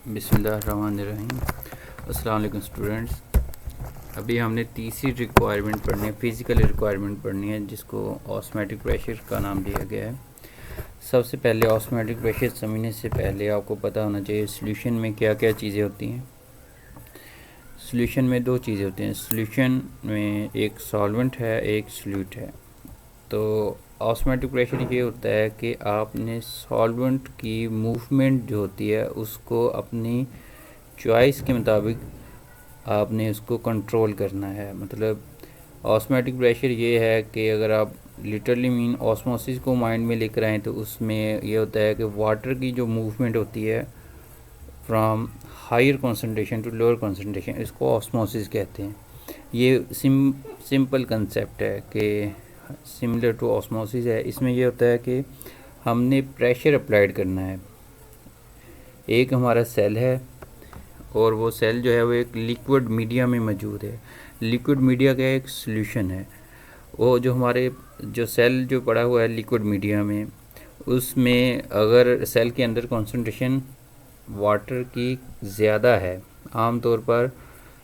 बिस्मिल्लाहिर्रहमानिर्रहीम। अस्सलाम वालेकुम स्टूडेंट्स। अभी हमने तीसरी रिक्वायरमेंट पढ़नी है, फिज़िकल रिक्वायरमेंट पढ़नी है, जिसको ऑस्मोटिक प्रेशर का नाम दिया गया है। सबसे पहले ऑस्मोटिक प्रेशर समझने से पहले आपको पता होना चाहिए सॉल्यूशन में क्या क्या चीज़ें होती हैं। सॉल्यूशन में दो चीज़ें होती हैं। सॉल्यूशन में एक सॉल्वेंट है, एक सॉल्यूट है। तो ऑस्मोटिक प्रेशर ये होता है कि आपने सॉल्वेंट की मूवमेंट जो होती है उसको अपनी चॉइस के मुताबिक आपने उसको कंट्रोल करना है। मतलब ऑस्मोटिक प्रेशर ये है कि अगर आप लिटरली मीन ऑस्मोसिस को माइंड में लेकर आएँ तो उसमें ये होता है कि वाटर की जो मूवमेंट होती है from higher concentration to lower concentration, इसको ऑस्मोसिस कहते हैं। ये सिंपल कंसेप्ट है कि सिमिलर टू ऑस्मोसिस है। इसमें यह होता है कि हमने प्रेशर अप्लाइड करना है। एक हमारा सेल है और वो सेल जो है वो एक लिक्विड मीडिया में मौजूद है। लिक्विड मीडिया का एक सॉल्यूशन है। वो जो हमारे जो सेल जो पड़ा हुआ है लिक्विड मीडिया में, उसमें अगर सेल के अंदर कंसंट्रेशन वाटर की ज़्यादा है, आम तौर पर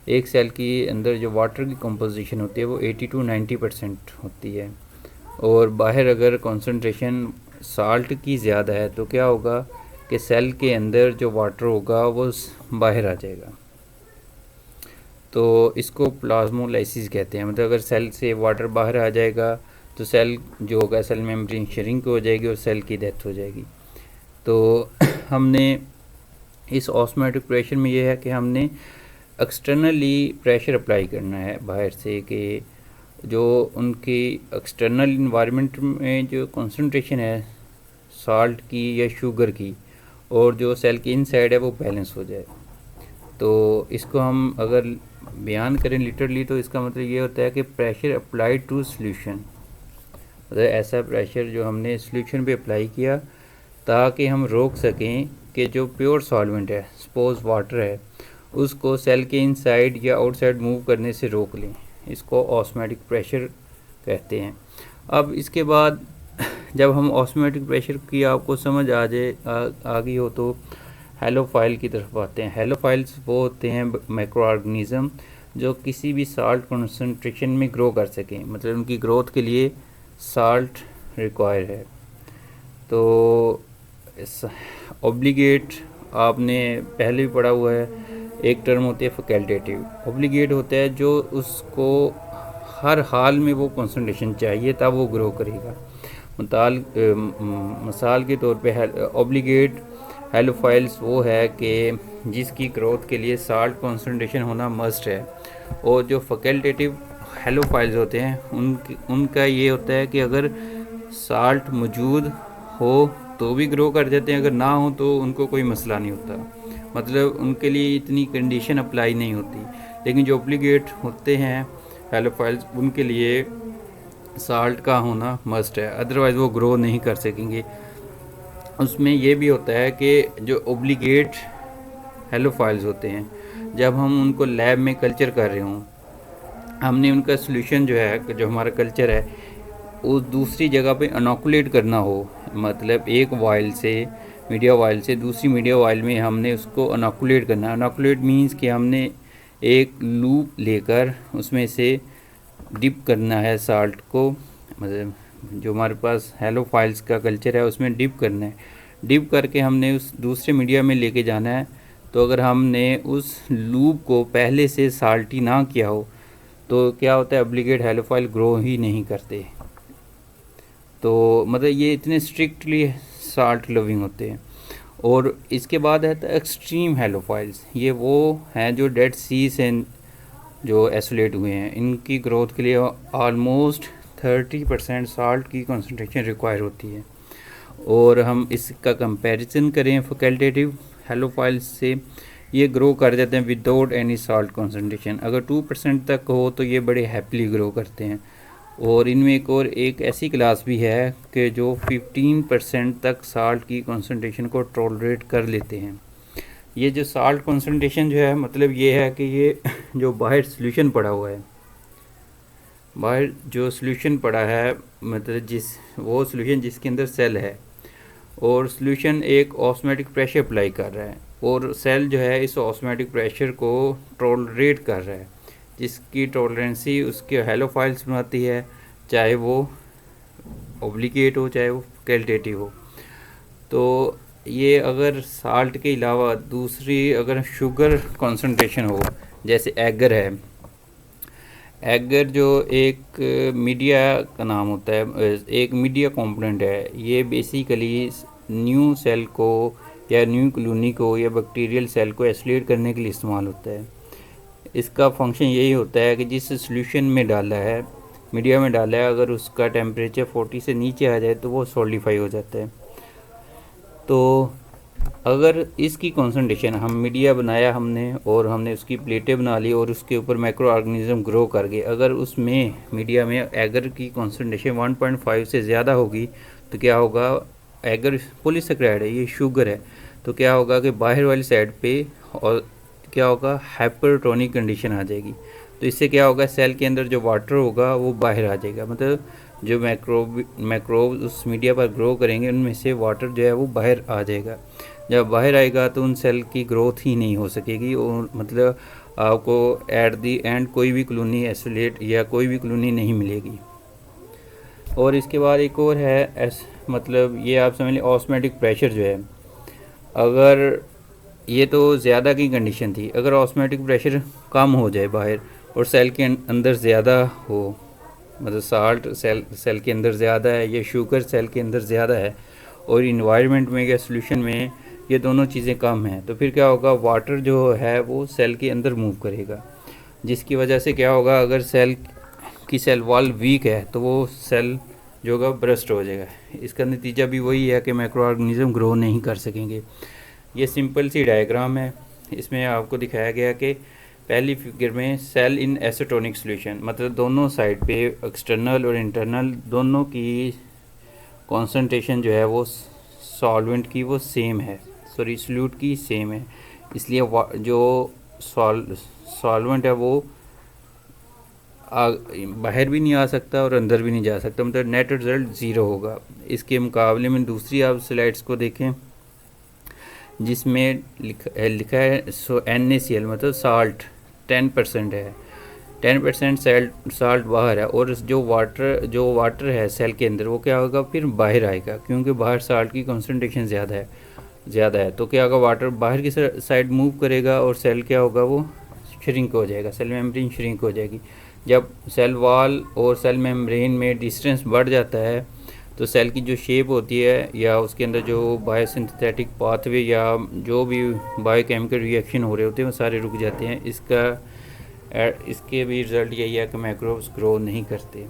एक सेल के अंदर जो वाटर की कंपोजिशन होती है वो 80 to 90% होती है, और बाहर अगर कंसंट्रेशन साल्ट की ज़्यादा है तो क्या होगा कि सेल के अंदर जो वाटर होगा वो बाहर आ जाएगा। तो इसको प्लाज्मोलाइसिस कहते हैं। मतलब अगर सेल से वाटर बाहर आ जाएगा तो सेल जो होगा, सेल मेम्ब्रेन श्रिंक हो जाएगी और सेल की डेथ हो जाएगी। तो हमने इस ऑस्मोटिक प्रेशर में ये है कि हमने एक्सटर्नली प्रेशर अप्लाई करना है बाहर से, कि जो उनकी एक्सटर्नल इन्वायरमेंट में जो कंसंट्रेशन है साल्ट की या शुगर की और जो सेल की इनसाइड है वो बैलेंस हो जाए। तो इसको हम अगर बयान करें लिटरली तो इसका मतलब ये होता है कि प्रेशर अप्लाइड टू सॉल्यूशन, मतलब ऐसा प्रेशर जो हमने सॉल्यूशन पे अप्लाई किया ताकि हम रोक सकें कि जो प्योर सॉल्वेंट है, सपोज वाटर है, उसको सेल के इनसाइड या आउटसाइड मूव करने से रोक लें। इसको ऑस्मोटिक प्रेशर कहते हैं। अब इसके बाद जब हम ऑस्मोटिक प्रेशर की आपको समझ आ गई हो तो हेलोफाइल की तरफ आते हैं। हेलोफाइल्स वो होते हैं माइक्रो ऑर्गेनिज्म जो किसी भी साल्ट कंसंट्रेशन में ग्रो कर सकें, मतलब उनकी ग्रोथ के लिए साल्ट रिक्वायर है। तो ऑब्लिगेट आपने पहले भी पढ़ा हुआ है, एक टर्म होती है फैकल्टेटिव। ऑब्लिगेट होता है जो उसको हर हाल में वो कंसंट्रेशन चाहिए तब वो ग्रो करेगा। मिसाल के तौर पे ऑब्लिगेट हेलोफाइल्स वो है कि जिसकी ग्रोथ के लिए साल्ट कंसंट्रेशन होना मस्ट है, और जो फैकल्टेटिव हेलोफाइल्स होते हैं उनका ये होता है कि अगर साल्ट मौजूद हो तो भी ग्रो कर जाते हैं, अगर ना हो तो उनको कोई मसला नहीं होता। मतलब उनके लिए इतनी कंडीशन अप्लाई नहीं होती। लेकिन जो ऑब्लिगेट होते हैं हेलोफाइल्स उनके लिए साल्ट का होना मस्ट है, अदरवाइज़ वो ग्रो नहीं कर सकेंगे। उसमें ये भी होता है कि जो ऑब्लिगेट हेलोफाइल्स होते हैं, जब हम उनको लैब में कल्चर कर रहे हों, हमने उनका सॉल्यूशन जो है, जो हमारा कल्चर है, उस दूसरी जगह पे इनोकुलेट करना हो, मतलब एक वाइल से मीडिया वाइल से दूसरी मीडिया वाइल में हमने उसको इनोकुलेट करना है। इनोकुलेट मीन्स कि हमने एक लूप लेकर उसमें से डिप करना है साल्ट को, मतलब जो हमारे पास हेलोफाइल्स का कल्चर है उसमें डिप करना है। डिप करके हमने उस दूसरे मीडिया में लेके जाना है। तो अगर हमने उस लूप को पहले से साल्टी ना किया हो तो क्या होता है, ऑब्लिगेट हेलोफाइल ग्रो ही नहीं करते। तो मतलब ये इतने स्ट्रिक्टली साल्ट लविंग होते हैं। और इसके बाद है तो एक्सट्रीम हेलोफाइल्स, ये वो हैं जो डेड सी से जो आइसोलेट हुए हैं। इनकी ग्रोथ के लिए ऑलमोस्ट 30% साल्ट की कंसंट्रेशन रिक्वायर होती है। और हम इसका कंपैरिजन करें फैकल्टेटिव हेलोफाइल्स से, ये ग्रो कर जाते हैं विदाउट एनी साल्ट कंसंट्रेशन। अगर 2% तक हो तो ये बड़े हैप्पीली ग्रो करते हैं। और इनमें एक ऐसी क्लास भी है कि जो 15% तक साल्ट की कंसंट्रेशन को टॉलरेट कर लेते हैं। ये जो साल्ट कंसंट्रेशन जो है, मतलब ये है कि ये जो बाहर सॉल्यूशन पड़ा हुआ है, बाहर जो सॉल्यूशन पड़ा है, मतलब वो सॉल्यूशन जिसके अंदर सेल है, और सॉल्यूशन एक ऑस्मोटिक प्रेशर अप्लाई कर रहा है, और सेल जो है इस ऑस्मोटिक प्रेशर को टॉलरेट कर रहा है, जिसकी टॉलरेंसी उसके हेलोफाइल्स बनाती है, चाहे वो ऑब्लिगेट हो चाहे वो फैकल्टेटिव हो। तो ये अगर साल्ट के अलावा दूसरी अगर शुगर कंसंट्रेशन हो, जैसे एगर है, एगर जो एक मीडिया का नाम होता है, एक मीडिया कंपोनेंट है, ये बेसिकली न्यू सेल को या न्यू कॉलोनी को या बैक्टीरियल सेल को आइसोलेट करने के लिए इस्तेमाल होता है। इसका फंक्शन यही होता है कि जिस सॉल्यूशन में डाला है, मीडिया में डाला है, अगर उसका टेम्परेचर 40 से नीचे आ जाए तो वो सॉलिडिफाई हो जाता है। तो अगर इसकी कंसंट्रेशन, हम मीडिया बनाया हमने और हमने उसकी प्लेटें बना ली और उसके ऊपर माइक्रो ऑर्गेनिज्म ग्रो कर गए, अगर उसमें मीडिया में एगर की कंसंट्रेशन 1.5 से ज़्यादा होगी तो क्या होगा, एगर पॉलीसेकेराइड है, ये शुगर है, तो क्या होगा कि बाहर वाली साइड पे और क्या होगा, हाइपरटोनिक कंडीशन आ जाएगी। तो इससे क्या होगा, सेल के अंदर जो वाटर होगा वो बाहर आ जाएगा, मतलब जो मैक्रोब उस मीडिया पर ग्रो करेंगे उनमें से वाटर जो है वो बाहर आ जाएगा। जब बाहर आएगा तो उन सेल की ग्रोथ ही नहीं हो सकेगी और मतलब आपको एट दी एंड कोई भी कॉलोनी आइसोलेट या कोई भी कॉलोनी नहीं मिलेगी। और इसके बाद एक और है मतलब ये आप समझ लें ऑस्मोटिक प्रेशर जो है, अगर ये तो ज़्यादा की कंडीशन थी, अगर ऑस्मोटिक प्रेशर कम हो जाए बाहर और सेल के अंदर ज़्यादा हो, मतलब साल्ट सेल के अंदर ज़्यादा है या शुगर सेल के अंदर ज़्यादा है और इन्वायरमेंट में या सोल्यूशन में ये दोनों चीज़ें कम हैं, तो फिर क्या होगा, वाटर जो है वो सेल के अंदर मूव करेगा, जिसकी वजह से क्या होगा, अगर सेल वॉल वीक है तो वो सेल जो होगा ब्रस्ट हो जाएगा। इसका नतीजा भी वही है कि माइक्रो ऑर्गेनिज्म ग्रो नहीं कर सकेंगे। ये सिंपल सी डायग्राम है, इसमें आपको दिखाया गया कि पहली फिगर में सेल इन एसीटोनिक सॉल्यूशन, मतलब दोनों साइड पे एक्सटर्नल और इंटरनल दोनों की कंसंट्रेशन जो है वो सॉल्वेंट की वो सेम है, सॉरी सॉल्यूट की सेम है, इसलिए जो सॉल्वेंट है वो बाहर भी नहीं आ सकता और अंदर भी नहीं जा सकता, मतलब नेट रिजल्ट ज़ीरो होगा। इसके मुकाबले में दूसरी आप स्लाइड्स को देखें जिसमें लिखा है NaCl, मतलब साल्ट 10% है, 10% साल्ट बाहर है और जो वाटर है सेल के अंदर वो क्या होगा, फिर बाहर आएगा, क्योंकि बाहर साल्ट की कंसंट्रेशन ज़्यादा है तो क्या होगा, वाटर बाहर की साइड मूव करेगा और सेल क्या होगा, वो श्रिंक हो जाएगा, सेल मेम्ब्रेन श्रिंक हो जाएगी। जब सेल वॉल और सेल मेम्ब्रेन में डिस्टेंस बढ़ जाता है तो सेल की जो शेप होती है या उसके अंदर जो बायोसिंथेटिक पाथवे या जो भी बायोकेमिकल रिएक्शन हो रहे होते हैं वो सारे रुक जाते हैं। इसके भी रिज़ल्ट यही है कि माइक्रोब्स ग्रो नहीं करते।